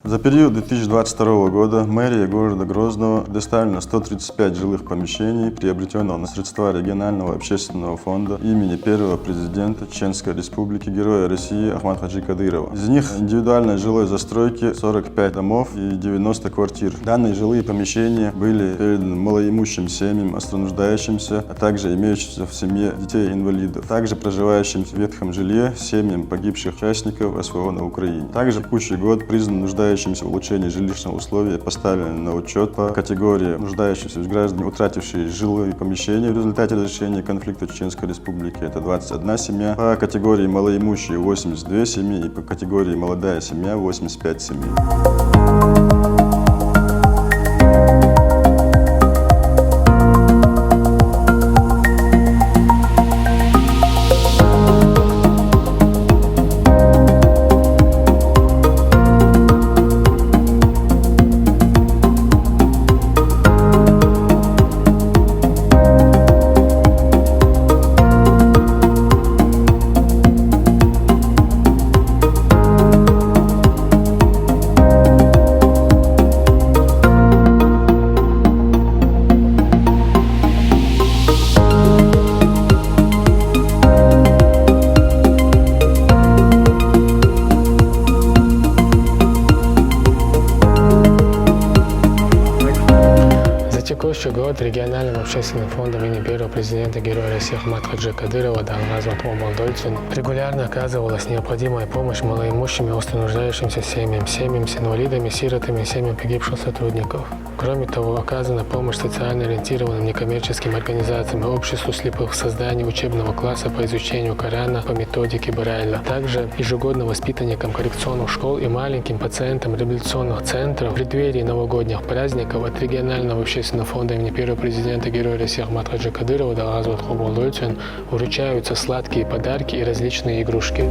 За период 2022 года мэрия города Грозного предоставлена 135 жилых помещений, приобретенного на средства регионального общественного фонда имени первого президента Чеченской Республики, Героя России Ахмата Хаджи Кадырова. Из них индивидуальной жилой застройки 45 домов и 90 квартир. Данные жилые помещения были переданы малоимущим семьям, остронуждающимся, а также имеющимся в семье детей-инвалидов, также проживающим в ветхом жилье семьям погибших участников СВО на Украине. Также в текущий год признан нуждающимся в улучшении жилищных условий и поставлены на учет по категории нуждающихся граждан, утратившие жилые помещения в результате разрешения конфликта в Чеченской Республике. Это 21 семья. По категории малоимущие 82 семьи и по категории молодая семья 85 семей. Текущий год региональным общественным фондом имени первого президента Героя России Ахмата Хаджи Кадырова Далгазу Молдольцу регулярно оказывалась необходимая помощь малоимущим и остронуждающимся семьям с инвалидами, сиротами, семьям погибших сотрудников. Кроме того, оказана помощь социально ориентированным некоммерческим организациям и обществу слепых в создании учебного класса по изучению Корана по методике Брайля. Также ежегодно воспитанникам коррекционных школ и маленьким пациентам реабилитационных центров в преддверии новогодних праздников от регионального общественного фонда имени первого президента Героя России Ахмата Хаджи Кадырова Далгазу Молдольцу вручаются сладкие подарки и различные игрушки.